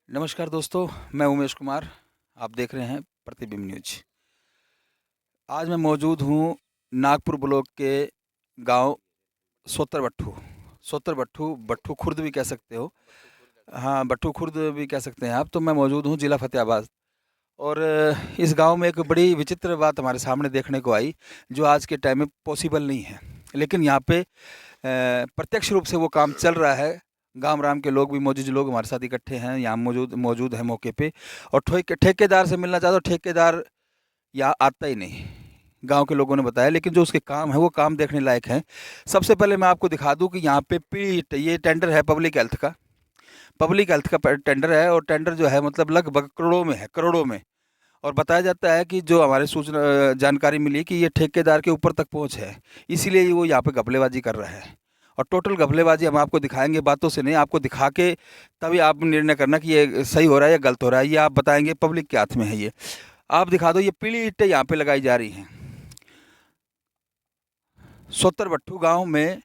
नमस्कार दोस्तों, मैं उमेश कुमार। आप देख रहे हैं प्रतिबिंब न्यूज। आज मैं मौजूद हूँ नागपुर ब्लॉक के गांव सोत्तर बट्ठू बट्ठू खुर्द भी कह सकते हो। हाँ, बट्ठू खुर्द भी कह सकते हैं आप। तो मैं मौजूद हूँ जिला फतेहाबाद। और इस गांव में एक बड़ी विचित्र बात हमारे सामने देखने को आई, जो आज के टाइम में पॉसिबल नहीं है, लेकिन यहाँ पे प्रत्यक्ष रूप से वो काम चल रहा है। गांव राम के लोग भी, मौजूद लोग हमारे साथ इकट्ठे हैं, यहाँ मौजूद मौजूद है मौके पे। और ठेकेदार से मिलना चाहता, तो ठेकेदार यहाँ आता ही नहीं, गांव के लोगों ने बताया। लेकिन जो उसके काम है वो काम देखने लायक है। सबसे पहले मैं आपको दिखा दूं कि यहाँ पे पीट ये टेंडर है पब्लिक हेल्थ का टेंडर है। और टेंडर जो है मतलब लगभग करोड़ों में है, करोड़ों में। और बताया जाता है कि जो हमारे सूचना जानकारी मिली कि ये ठेकेदार के ऊपर तक पहुंच है, इसीलिए वो यहाँ पे घपलेबाजी कर रहा है। और टोटल घपलेबाजी हम आपको दिखाएंगे, बातों से नहीं, आपको दिखा के तभी आप निर्णय करना कि ये सही हो रहा है या गलत हो रहा है। ये आप बताएंगे, पब्लिक के हाथ में है ये। आप दिखा दो, ये पीली ईंटें यहाँ पे लगाई जा रही हैं। सोत्तर बट्ठू गाँव में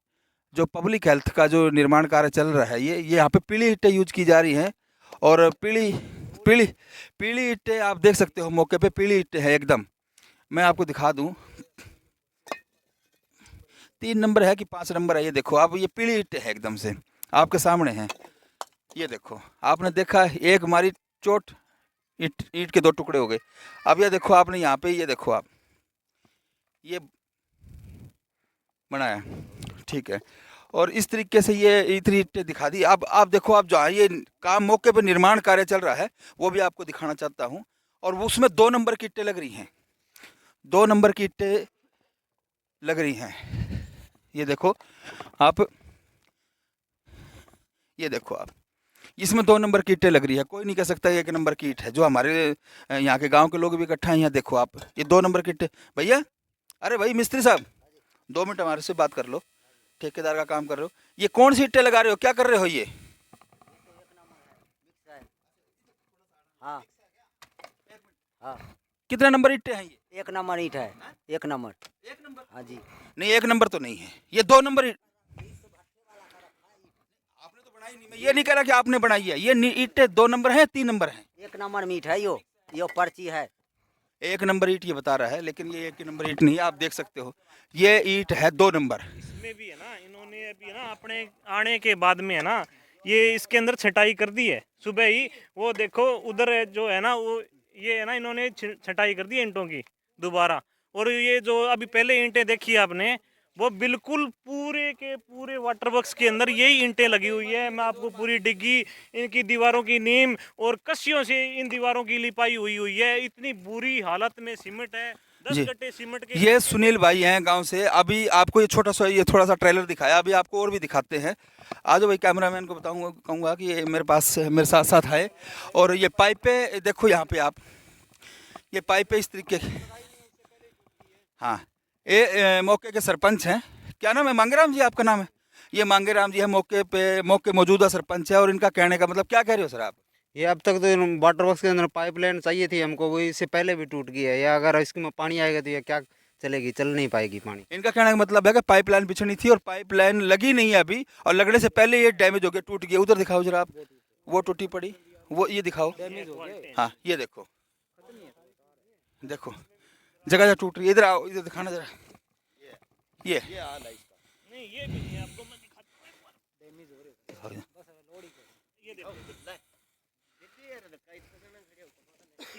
जो पब्लिक हेल्थ का जो निर्माण कार्य चल रहा है, ये यहाँ पे पीली ईंटें यूज की जा रही हैं। और पीली पीली पीली ईंटें आप देख सकते हो, मौके पे पीली ईंटें हैं एकदम। मैं आपको दिखा दूं, 3 नंबर है कि 5 नंबर है, ये देखो आप, ये पीली ईंटें हैं एकदम से, आपके सामने हैं। ये देखो, आपने देखा, एक मारी चोट, ईंट ईंट के 2 टुकड़े हो गए। अब ये देखो आपने यहाँ पे, ये देखो आप, ये बनाया, ठीक है। और इस तरीके से ये इतनी ईंटें दिखा दी। अब आप देखो, आप जहाँ ये काम मौके पे निर्माण कार्य चल रहा है, वो भी आपको दिखाना चाहता हूँ। और वो उसमें 2 नंबर की ईंटें लग रही हैं, 2 नंबर की ईंटें लग रही हैं। ये देखो आप, ये देखो आप, इसमें 2 नंबर की ईंटें लग रही है। कोई नहीं कह सकता ये 1 नंबर की ईंट है। जो हमारे यहाँ के गांव के लोग भी इकट्ठा हैं, यहाँ देखो आप, ये 2 नंबर की ईंटें। भैया, अरे भाई मिस्त्री साहब, 2 मिनट हमारे से बात कर लो। ठेकेदार का काम कर रहे हो, ये कौन सी ईंटें लगा रहे हो, क्या कर रहे हो ये? हाँ हाँ, कितने नंबर ईंटें हैं ये? 1 नंबर ईंट है। 1 नंबर। 1 नंबर? हाँ जी। नहीं, 1 नंबर तो नहीं है, ये 2 नंबर ईंट। आपने तो बनाई नहीं, मैं ये नहीं कह रहा कि आपने बनाई है। ये ईंटें 2 नंबर है, 3 नंबर है? 1 नंबर मीट है यो पर्ची है। 1 नंबर ईंट ये बता रहा है, लेकिन ये 1 नंबर ईंट नहीं है। आप देख सकते हो, ये ईंट है 2 नंबर। इसमें भी है ना, इन्होंने अभी है ना अपने आने के बाद में है ना, ये इसके अंदर छटाई कर दी है सुबह ही। वो देखो उधर जो है ना, वो ये है ना, इन्होंने छटाई कर दी है ईंटों की दोबारा। और ये जो अभी पहले ईंटें देखी आपने, वो बिल्कुल पूरे के पूरे वाटर वर्क्स के अंदर यही ईंटें लगी हुई है। मैं आपको पूरी डिग्गी, इनकी दीवारों की नीम और कस्सियों से इन दीवारों की लिपाई हुई हुई है। इतनी बुरी हालत में सीमेंट है, 10 जी, गट्टे सीमेंट के ये इतने सुनील भाई हैं गांव से। अभी आपको ये छोटा सा, ये थोड़ा सा ट्रेलर दिखाया, अभी आपको और भी दिखाते हैं। आज भाई कैमरामैन को बताऊंगा, कहूँगा कि ये मेरे पास, मेरे साथ साथ है। और ये पाइपें देखो यहाँ पे आप, ये पाइपें इस तरीके की। हाँ, ये मौके के सरपंच हैं। क्या नाम है? मांगेराम जी आपका नाम है? ये मांगेराम जी है, मौके पे मौके मौजूदा सरपंच है। और इनका कहने का मतलब, क्या कह रहे हो सर आप? ये अब तक तो वाटर वर्क्स के अंदर पाइपलाइन चाहिए थी हमको, वो इससे पहले भी टूट गई है। या अगर इसमें पानी आएगा तो ये क्या चलेगी, चल नहीं पाएगी पानी। इनका कहने का मतलब है कि पाइपलाइन बिछनी थी और पाइपलाइन लगी नहीं है अभी, और लगने से पहले ये डैमेज हो गया, टूट गया। उधर दिखाओ जरा आप, वो टूटी पड़ी, वो ये दिखाओ। हाँ, ये देखो, देखो जगह जगह टूट रही है। इधर आओ, इधर दिखाना जरा। ये नहीं, ये भी नहीं है, आपको मैं दिखाता हूं एक बार। ये देखो,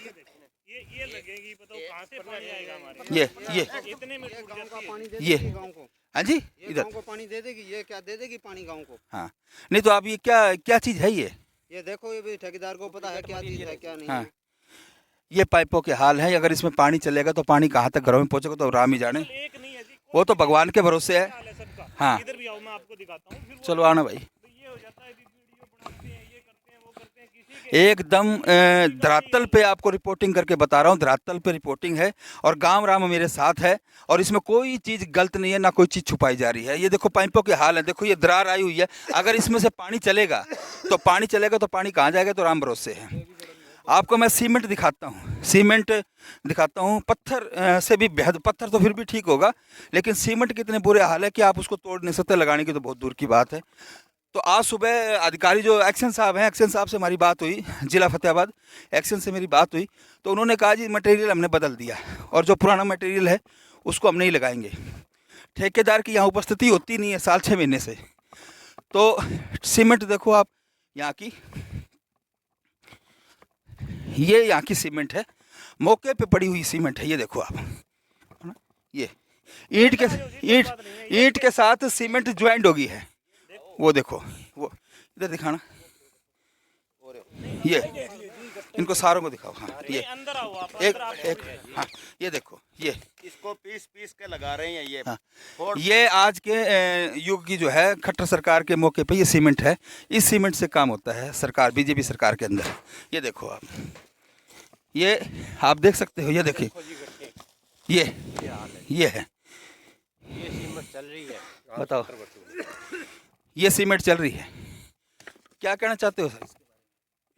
ये देखो, ये लगेगी, बताओ कहाँ से पानी आएगा हमारे? ये इतने में टूट गांव का जाती है। पानी दे ये देगी गांव को, हाँ जी, ये इधर। गांव को पानी दे देगी। ये क्या दे देगी पानी गांव को? हाँ, नहीं तो आप, ये क्या क्या चीज़ है ये देखो, ये भी ठेकेदार को पता है क्या चीज है क्या नहीं हाँ, है। ये पाइपों के हाल है। अगर इसमें पानी चलेगा तो पानी कहाँ तक घरों में पहुँचेगा तो राम ही जाने। एक नहीं है जी, वो तो भगवान के भरोसे है। हाल है सबका। हाँ, इधर भी आओ, मैं आपको दिखाता हूँ। फिर वो चलो आना भाई। तो ये हो जाता है, वीडियो बनाते हैं, ये करते हैं, वो करते हैं, किसी के एकदम धरातल पे आपको रिपोर्टिंग करके बता रहा हूँ, धरातल पे रिपोर्टिंग है। और गांव राम मेरे साथ है, और इसमें कोई चीज़ गलत नहीं है, ना कोई चीज़ छुपाई जा रही है। ये देखो पाइपों के हाल है, देखो ये दरार आई हुई है। अगर इसमें से पानी चलेगा तो पानी कहाँ जाएगा, तो राम भरोसे है। आपको मैं सीमेंट दिखाता हूँ, सीमेंट दिखाता हूँ। पत्थर से भी बेहद, पत्थर तो फिर भी ठीक होगा, लेकिन सीमेंट के इतने बुरे हाल है कि आप उसको तोड़ नहीं सकते, लगाने की तो बहुत दूर की बात है। तो आज सुबह अधिकारी जो एक्शन साहब हैं, एक्शन साहब से हमारी बात हुई, जिला फतेहाबाद एक्शन से मेरी बात हुई, तो उन्होंने कहा जी मटेरियल हमने बदल दिया और जो पुराना मटेरियल है उसको हम नहीं लगाएंगे। ठेकेदार की यहाँ उपस्थिति होती नहीं है साल 6 महीने से। तो सीमेंट देखो आप यहाँ की, ये यहाँ की सीमेंट है, मौके पे पड़ी हुई सीमेंट है, ये देखो आप, है ना? ये ईंट के साथ सीमेंट ज्वाइंट होगी है, वो देखो, वो इधर दिखाना, ये इनको सारों को दिखाओ। हाँ ये अंदर आओ आप, एक हाँ ये देखो, ये इसको पीस के लगा रहे हैं ये। हाँ ये आज के युग की जो है खट्टर सरकार के मौके पे ये सीमेंट है, इस सीमेंट से काम होता है सरकार, बीजेपी सरकार के अंदर। ये देखो आप, ये आप देख सकते हो, ये देखिए, ये है, ये सीमेंट चल रही है, बताओ, ये सीमेंट चल रही है, क्या कहना चाहते हो सर?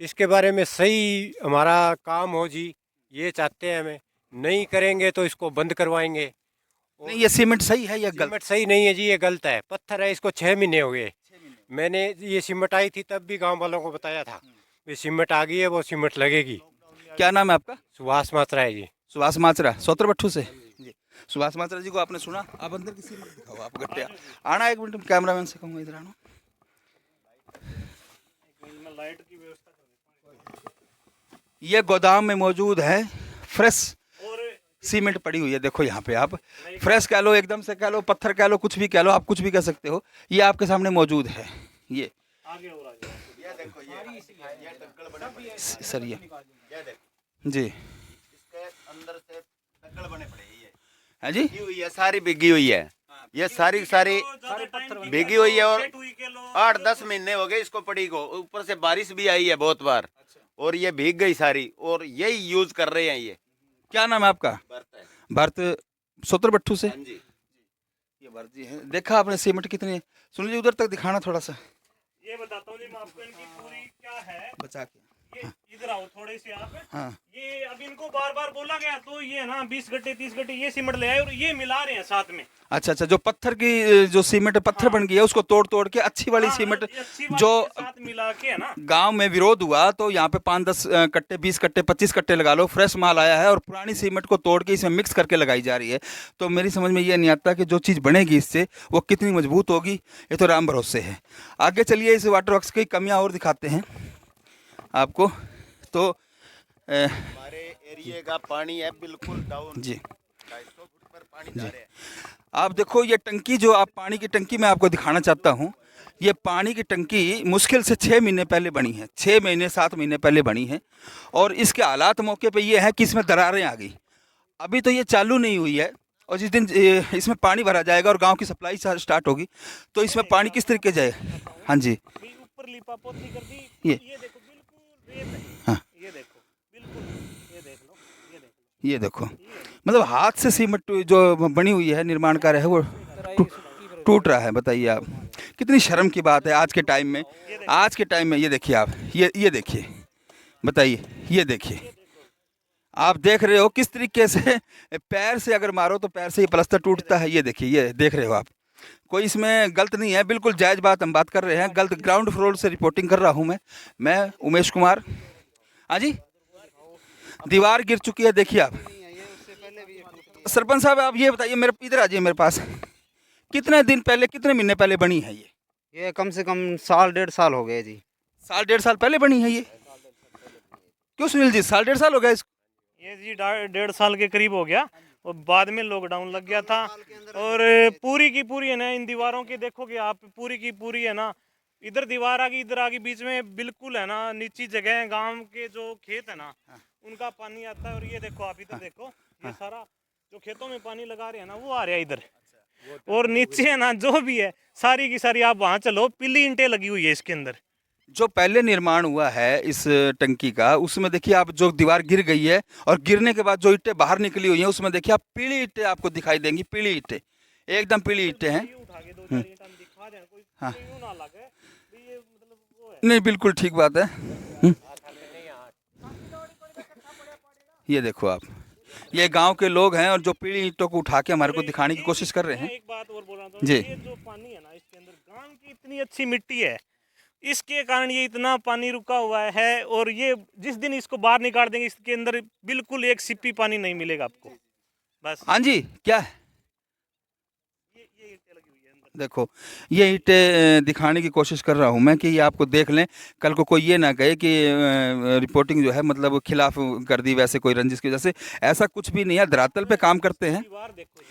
इसके बारे में सही हमारा काम हो जी, ये चाहते हैं हमें, नहीं करेंगे तो इसको बंद करवाएंगे। नहीं ये सीमेंट सही है या गलत? सीमेंट सही नहीं है जी, ये गलत है, पत्थर है, इसको 6 महीने हो गए। मैंने ये सीमेंट आई थी तब भी गांव वालों को बताया था, ये सीमेंट आ गई है, वो सीमेंट लगेगी। क्या नाम है आपका? सुभाष मात्रा है जी। सुभाष माचरा, सोत्रबट्ठू से जी। सुभाष माचरा जी को आपने सुना, आप अंदर की सीमेंट दिखाओ, आप गट्टे आना, एक मिनट कैमरामैन से कहूँगा इधर आना। लाइट की व्यवस्था, ये गोदाम में मौजूद है फ्रेश और सीमेंट पड़ी हुई है, देखो यहाँ पे आप फ्रेश कह लो, एकदम से कह लो, पत्थर कह लो, कुछ भी कह लो, आप कुछ भी कह सकते हो, ये आपके सामने मौजूद है। ये आगे और आगे, ये देखो, ये टक्कड़ बने पड़े हैं। सर ये देखो, जी, इसके अंदर से टक्कड़ बने पड़े हैं, ये है जी, भीगी हुई है, सारी भीगी हुई है, ये सारी भीगी हुई है, और 8-10 महीने हो गए इसको पड़ी को, ऊपर से बारिश भी आई है बहुत बार, और ये भीग गई सारी, और यही यूज कर रहे हैं ये। क्या नाम है आपका? बर्त है। भारत सोत्रबट्ठू से। हाँ जी। ये भारत जी है, देखा आपने सीमेंट कितनी है? सुन लीजिए, उधर तक दिखाना थोड़ा सा, ये बताता हूँ जी मैं आपको, इनकी पूरी क्या है, बचा के। ये इधर आओ थोड़े से आप। हाँ ये अब इनको बार बार बोला गया तो ये ना 20 गट्टे 30 गट्टे ये सीमेंट ले आए और ये मिला रहे हैं साथ में। अच्छा अच्छा, जो पत्थर की जो सीमेंट पत्थर बन गई है उसको तोड़ तोड़ के अच्छी वाली हाँ, सीमेंट अच्छी वाली जो के साथ मिला के है ना, गांव में विरोध हुआ तो यहाँ पे 5-10 कट्टे, 20 कट्टे, 25 कट्टे लगा लो, फ्रेश माल आया है और पुरानी सीमेंट को तोड़ के इसमें मिक्स करके लगाई जा रही है। तो मेरी समझ में ये नहीं आता कि जो चीज़ बनेगी इससे वो कितनी मजबूत होगी, ये तो राम भरोसे है। आगे चलिए, इस वाटर वर्क्स की कमियाँ और दिखाते हैं आपको। तो हमारे एरिया का पानी है बिल्कुल डाउन जी 250 फुट पर पानी जा रहा है। आप देखो, ये टंकी जो आप पानी की टंकी मैं आपको दिखाना चाहता हूँ, ये पानी की टंकी मुश्किल से 6 महीने पहले बनी है, 6 महीने 7 महीने पहले बनी है, और इसके हालात मौके पे ये है कि इसमें दरारें आ गई। अभी तो ये चालू नहीं हुई है, और जिस दिन इसमें पानी भरा जाएगा और गांव की सप्लाई स्टार्ट होगी तो इसमें पानी किस तरीके जाएगा। हाँ जी, ऊपर लिपा पोती कर दी, ये देखो बिल्कुल रेत है। हाँ ये देखो बिल्कुल, ये देख लो, ये देख लो, ये देखो, मतलब हाथ से सीमेंट जो बनी हुई है, निर्माण कार्य है, वो टूट रहा है। बताइए आप, कितनी शर्म की बात है आज के टाइम में, आज के टाइम में। ये देखिए आप, ये देखिए, बताइए, ये देखिए, आप देख रहे हो किस तरीके से पैर से अगर मारो तो पैर से ही प्लास्टर टूटता है। ये देखिए, ये देख रहे हो आप, कोई इसमें गलत नहीं है, बिल्कुल जायज़ बात हम बात कर रहे हैं। गलत ग्राउंड फ्लोर से रिपोर्टिंग कर रहा हूँ मैं उमेश कुमार। हाँ जी, दीवार गिर चुकी है, देखिए आप। सरपंच साहब आप ये बताइए, मेरे इधर आ जाइए मेरे पास, कितने दिन पहले, कितने महीने पहले बनी है ये? कम से कम 1.5 साल हो गए जी। 1.5 साल पहले बनी है ये? क्यों सुनील जी, 1.5 साल हो गया इसको? ये जी 1.5 साल के करीब हो गया, और बाद में लॉकडाउन लग गया था, और पूरी की पूरी है ना, इन दीवारों के देखोगे आप, पूरी की पूरी है ना, इधर दीवार आ गई, इधर आ गई, बीच में बिल्कुल है ना नीची जगह है, गांव के जो खेत है ना उनका पानी आता है। और ये देखो आप, इधर देखो, ये सारा जो खेतों में पानी लगा रहे हैं ना वो आ रहा है इधर, और नीचे है ना जो भी है सारी की सारी, आप वहाँ चलो, पीली ईंटें लगी हुई है इसके अंदर। जो पहले निर्माण हुआ है इस टंकी का, उसमें देखिए आप, जो दीवार गिर गई है और गिरने के बाद जो ईंटें बाहर निकली हुई हैं उसमें देखिए आप पीली ईंटें आपको दिखाई देंगी, पीली ईंटें, एकदम पीली ईंटें हैं। हाँ नहीं, बिल्कुल ठीक बात है। ये देखो आप, ये गांव के लोग हैं और जो पीली ईंटों को उठा के हमारे को दिखाने की कोशिश कर रहे मैं हैं। एक बात और बोल रहा था, जी। ये जो पानी है ना इसके अंदर, गांव की इतनी अच्छी मिट्टी है, इसके कारण ये इतना पानी रुका हुआ है। और ये जिस दिन इसको बाहर निकाल देंगे, इसके अंदर बिल्कुल एक सिप्पी पानी नहीं मिलेगा आपको। बस हाँ जी, क्या है? ये ईंटें लगी हुई है अंदर। देखो, ये ईंटें दिखाने की कोशिश कर रहा हूँ मैं कि ये आपको देख लें, कल को कोई ये ना कहे कि रिपोर्टिंग जो है मतलब खिलाफ कर दी वैसे कोई रंजिश की वजह से। ऐसा कुछ भी नहीं है, धरातल पे काम करते हैं। दीवार देखो जी,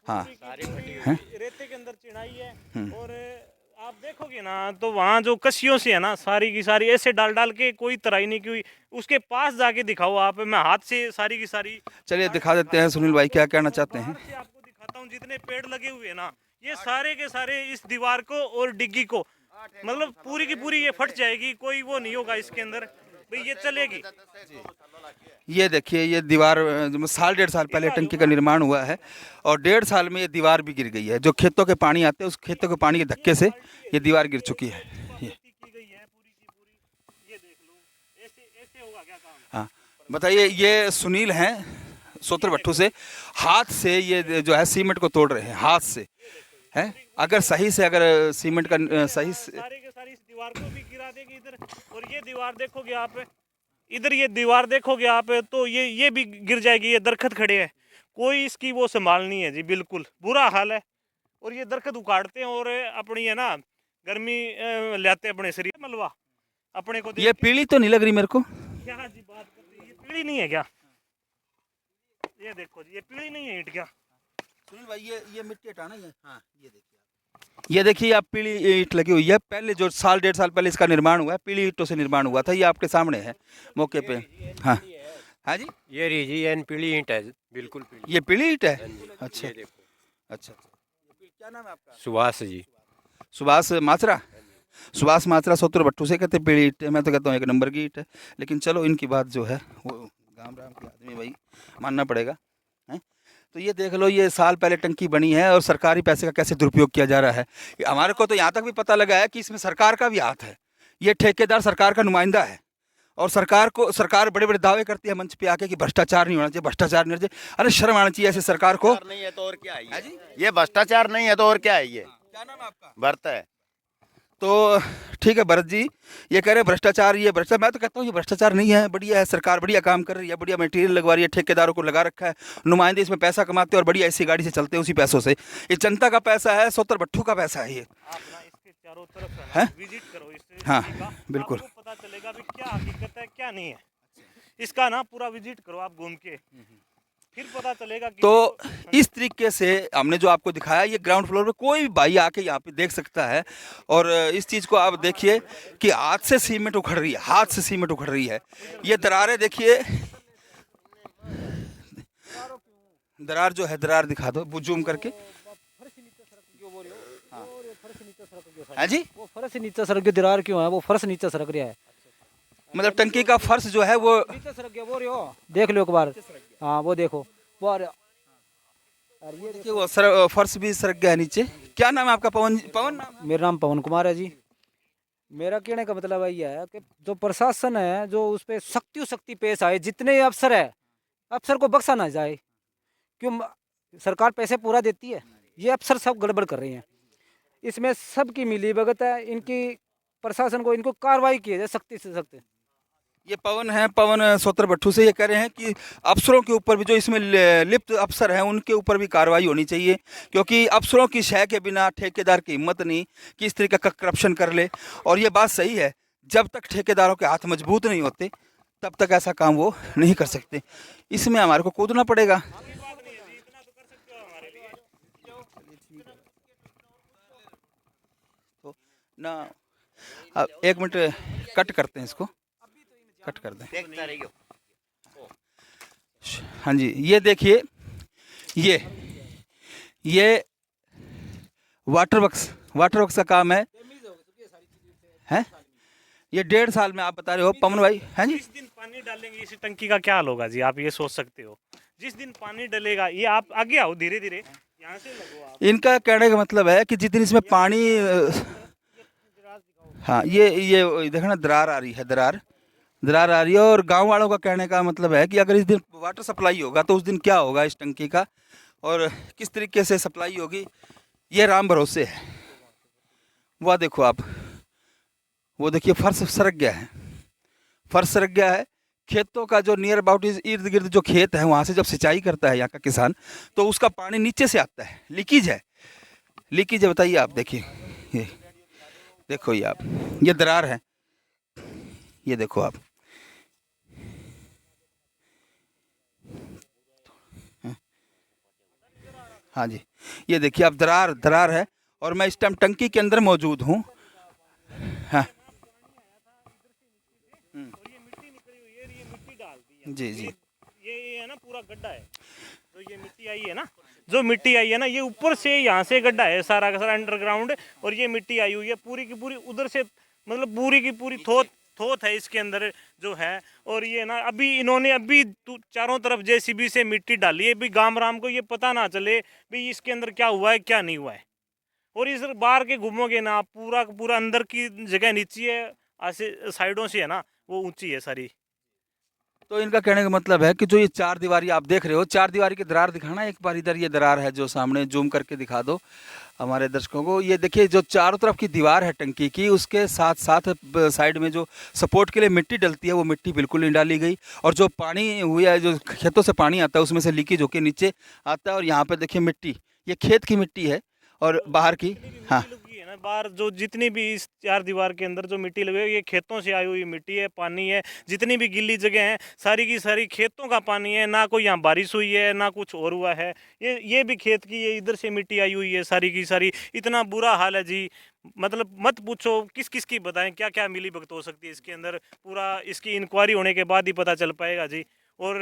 हाँ। पूरी की पूरी रेते के अंदर चिनाई है। और आप देखोगे ना तो वहाँ जो कसियों से है ना, सारी की सारी ऐसे डाल डाल के कोई तराई नहीं की हुई। उसके पास जाके दिखाओ आप, मैं हाथ से सारी की सारी चलिए दिखा देते हैं सुनील भाई क्या कहना चाहते हैं। बाहर से आपको दिखाता हूँ, जितने पेड़ लगे हुए हैं ना, ये सारे के सारे इस दीवार को और डिग्गी को, मतलब पूरी की पूरी ये फट जाएगी, कोई वो नहीं होगा इसके अंदर भाई, ये चलेगी। ये देखिए, ये दीवार साल 1.5 साल पहले टंकी का निर्माण हुआ है और 1.5 साल में ये दीवार भी गिर गई है। जो खेतों के पानी आते हैं उस खेतों के पानी के धक्के से ये दीवार गिर चुकी है। ये की गई है पूरी की पूरी, ये देख लो, ऐसे ऐसे होगा क्या काम? हाँ, बताइए, ये सुनील हैं सोत्रभट्टू से, हाथ से ये जो है सीमेंट को तोड़ रहे हैं, हाथ से है। अगर सही से अगर सीमेंट का सही से, सारे के सारी इस दीवार को भी गिरा देगी इधर। और ये दीवार देखोगे आप, इधर ये दीवार देखोगे आप तो ये भी गिर जाएगी। ये दरखत खड़े हैं, कोई इसकी वो संभाल नहीं है जी, बिल्कुल बुरा हाल है। और ये दरखत उखाड़ते हैं और अपनी है ना गर्मी लाते हैं अपने शरीर में, मलबा अपने को ये पीली तो नहीं लग रही मेरे को। क्या जी बात कर रही है, ये पीली नहीं है क्या? ये देखो जी, ये पीली नहीं है ईंट क्या? सुनील भाई, ये मिट्टी हटाना है। हाँ, ये देखिए आप पीली ईंट लगी हुई है। पहले जो साल 1.5 साल पहले इसका निर्माण हुआ है, पीली ईंटों से निर्माण हुआ था। ये आपके सामने है मौके पे। हाँ हाँ जी, ये रीजी एन पीली ईंट है, बिल्कुल पीली। ये पीली ईंट है। अच्छा ये देखो, अच्छा। क्या नाम है आपका? सुभाष जी। सुभाष मात्रा। सुभाष मात्रा सोत्रभट्टू से कहते पीली ईंट है। मैं तो कहता हूँ 1 नंबर की ईंट है। लेकिन चलो, इनकी बात जो है वो गाँव राम के आदमी भाई मानना पड़ेगा। तो ये देख लो, ये साल पहले टंकी बनी है और सरकारी पैसे का कैसे दुरुपयोग किया जा रहा है। हमारे को तो यहाँ तक भी पता लगा है कि इसमें सरकार का भी हाथ है। ये ठेकेदार सरकार का नुमाइंदा है और सरकार बड़े बड़े दावे करती है मंच पे आके कि भ्रष्टाचार नहीं होना चाहिए, भ्रष्टाचार नहीं होना चाहिए। अरे शर्म आना चाहिए ऐसे सरकार को। नहीं है तो और क्या है ये भ्रष्टाचार नहीं है तो और क्या है ये? क्या नाम है आपका? भरत है। तो ठीक है भरत जी, ये कह रहे हैं भ्रष्टाचार, ये भ्रष्टाचार। मैं तो कहता हूँ ये भ्रष्टाचार नहीं है, बढ़िया है, सरकार बढ़िया काम कर रही है, बढ़िया मटेरियल लगवा रही है, ठेकेदारों को लगा रखा है, नुमाइंदे इसमें पैसा कमाते हैं और बढ़िया ऐसी गाड़ी से चलते हैं उसी पैसों से। ये जनता का पैसा है, सोत्रभट्टू का पैसा है ये। आप ना इसके चारों तरफ हैं? विजिट करो इस हाँ, चीज़ का, बिल्कुल। आपको पता चलेगा भी क्या हकीकत है क्या नहीं है। इसका ना पूरा विजिट करो आप घूम के, फिर पता चलेगा कि तो इस तरीके से हमने जो आपको दिखाया, ये ग्राउंड फ्लोर पे कोई भी भाई आके यहाँ पे देख सकता है। और इस चीज़ को आप देखिए कि हाथ से सीमेंट उखड़ रही है, हाथ से सीमेंट उखड़ रही है। ये दरारें देखिए, दरार जो है, दरार दिखा दो जूम करके। हाँ जी, वो फर्श नीचे सरक गया, दीवार क्यों है? वो फर्श नीचे सरक रहा है, मतलब टंकी का फर्श जो है वो नीचे सरक गया। वो रहो, देख लो एक बार। हाँ वो देखो, वो अरे ये देखिए, वो फर्श भी सरक गया है नीचे। क्या नाम है आपका? पवन? पवन नाम? मेरा नाम पवन कुमार है जी। मेरा कहने का मतलब ये है कि जो प्रशासन है, जो उस पर सख्ती पेश आए, जितने अफसर है, अफसर को बख्शा ना जाए। क्यों? सरकार पैसे पूरा देती है, ये अफसर सब गड़बड़ कर रहे हैं। इसमें सबकी मिली भगत है, इनकी प्रशासन को इनको कार्रवाई की जाए सख्ती से सख्त। ये पवन है, पवन सोत्रभट्टू से। ये कह रहे हैं कि अफसरों के ऊपर भी, जो इसमें लिप्त अफसर हैं, उनके ऊपर भी कार्रवाई होनी चाहिए, क्योंकि अफसरों की शय के बिना ठेकेदार की हिम्मत नहीं कि इस तरीके का करप्शन कर ले। और ये बात सही है, जब तक ठेकेदारों के हाथ मजबूत नहीं होते तब तक ऐसा काम वो नहीं कर सकते। इसमें हमारे को कूदना पड़ेगा। तो ना, अब 1 मिनट कट करते हैं इसको, कट कर दें। देखता रहियो। हाँ जी, ये देखिए, ये वाटर वर्क्स का काम है। हैं? ये 1.5 साल में आप बता रहे हो पवन भाई, हैं जी? जिस दिन पानी डालेंगे इस टंकी का क्या हाल होगा जी, आप ये सोच सकते हो। जिस दिन पानी डलेगा, ये आप आगे आओ, धीरे धीरे यहाँ से लगो आप। इनका कहने का मतलब है कि जिस दिन इसमें पानी, हाँ, ये देखना, दरार आ रही है, दरार आ रही है। और गांव वालों का कहने का मतलब है कि अगर इस दिन वाटर सप्लाई होगा तो उस दिन क्या होगा इस टंकी का और किस तरीके से सप्लाई होगी, ये राम भरोसे है। वह देखो आप, वो देखिए फर्श सरक गया है, फर्श सरक गया है। खेतों का जो नियर अबाउट इर्द गिर्द जो खेत है वहाँ से जब सिंचाई करता है यहाँ का किसान, तो उसका पानी नीचे से आता है, लीकेज है, लीकेज है। बताइए आप, देखिए ये देखो, ये आप, ये दरार है, ये देखो आप, हाँ जी, ये देखिए आप, दरार है। और मैं इस टाइम टंकी के अंदर मौजूद हूँ। हाँ और ये मिट्टी निकली हुई है, ये मिट्टी डाल दी है। जी जी, ये है ना पूरा गड्ढा है, तो ये मिट्टी आई है ना, जो मिट्टी आई है ना, ये ऊपर से यहाँ से गड्ढा है सारा का सारा अंडरग्राउंड, और ये मिट्टी आई हुई है पूरी की पूरी उधर से, मतलब पूरी की पूरी थोत है इसके अंदर जो है। और ये ना अभी इन्होंने अभी चारों तरफ जेसीबी से मिट्टी डाली है, भी गांव राम को ये पता ना चले भी इसके अंदर क्या हुआ है क्या नहीं हुआ है। और इस बाहर के घूमोगे ना, पूरा पूरा अंदर की जगह नीची है, ऐसे साइडों से है ना वो ऊंची है सारी। तो इनका कहने का मतलब है कि जो ये चार दीवारी आप देख रहे हो, चार दीवारी की दरार दिखाना एक बार, इधर ये दरार है जो सामने, जूम करके दिखा दो हमारे दर्शकों को। ये देखिए जो चारों तरफ की दीवार है टंकी की, उसके साथ साथ साइड में जो सपोर्ट के लिए मिट्टी डलती है वो मिट्टी बिल्कुल नहीं डाली गई। और जो पानी हुआ है, जो खेतों से पानी आता है उसमें से लीकेज होकर नीचे आता है। और यहाँ पर देखिए मिट्टी, ये खेत की मिट्टी है और बाहर की, हाँ लगी है ना बाहर, जो जितनी भी इस चार दीवार के अंदर जो मिट्टी लगी है, ये खेतों से आई हुई मिट्टी है, पानी है। जितनी भी गिल्ली जगह है सारी की सारी खेतों का पानी है, ना कोई यहाँ बारिश हुई है ना कुछ और हुआ है। ये भी खेत की, ये इधर से मिट्टी आई हुई है सारी की सारी। इतना बुरा हाल है जी, मतलब मत पूछो, किस किस की बताएं, क्या क्या मिली भगत हो सकती है इसके अंदर। पूरा इसकी इंक्वायरी होने के बाद ही पता चल पाएगा जी। और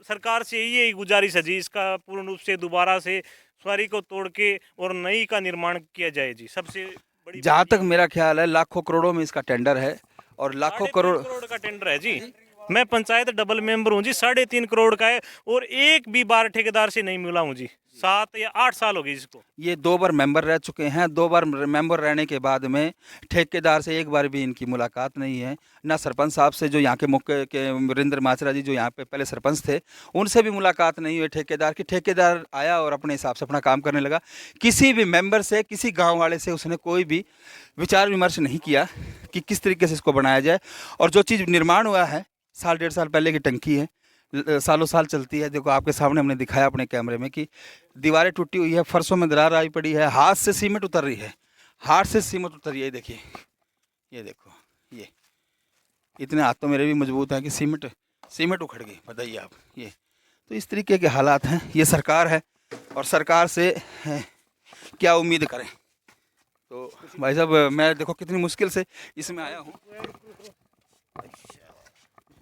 सरकार से यही गुजारिश है जी, इसका पूर्ण रूप से दोबारा से स्वारी को तोड़ के और नई का निर्माण किया जाए जी। सबसे बड़ी जहाँ तक मेरा ख्याल है लाखों करोड़ों में इसका टेंडर है और लाखों करोड़ करोड़ का टेंडर है जी। मैं पंचायत डबल मेंबर हूँ जी, 3.5 करोड़ का है, और एक भी बार ठेकेदार से नहीं मिला हूँ जी। 7 या 8 साल हो गए इसको। ये 2 बार मेंबर रह चुके हैं, 2 बार मेंबर रहने के बाद में ठेकेदार से एक बार भी इनकी मुलाकात नहीं है। ना सरपंच साहब से, जो यहाँ के मुख्य के वीरेंद्र माचरा जी जो यहाँ पे पहले सरपंच थे, उनसे भी मुलाकात नहीं हुई ठेकेदार की। ठेकेदार आया और अपने हिसाब से अपना काम करने लगा। किसी भी मेंबर से, किसी गाँव वाले से उसने कोई भी विचार विमर्श नहीं किया कि किस तरीके से इसको बनाया जाए। और जो चीज़ निर्माण हुआ है, 1.5 साल पहले की टंकी है, सालों साल चलती है। देखो आपके सामने हमने दिखाया अपने कैमरे में कि दीवारें टूटी हुई है, फर्शों में दरार आई पड़ी है, हाथ से सीमेंट उतर रही है, हाथ से सीमेंट उतर रही है। देखिए, ये देखो, ये इतने हाथ तो मेरे भी मजबूत हैं कि सीमेंट उखड़ गई। बताइए आप, ये तो इस तरीके के हालात हैं। ये सरकार है और सरकार से क्या उम्मीद करें। तो भाई साहब, मैं देखो कितनी मुश्किल से इसमें आया हूँ।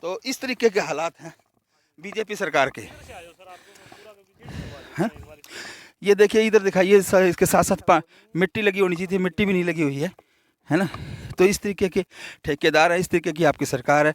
तो इस तरीके के हालात हैं बीजेपी सरकार के। हाँ? ये देखिए, इधर दिखाइए, इसके साथ साथ मिट्टी लगी होनी चाहिए थी, मिट्टी भी नहीं लगी हुई है ना। तो इस तरीके के ठेकेदार है, इस तरीके की आपकी सरकार है।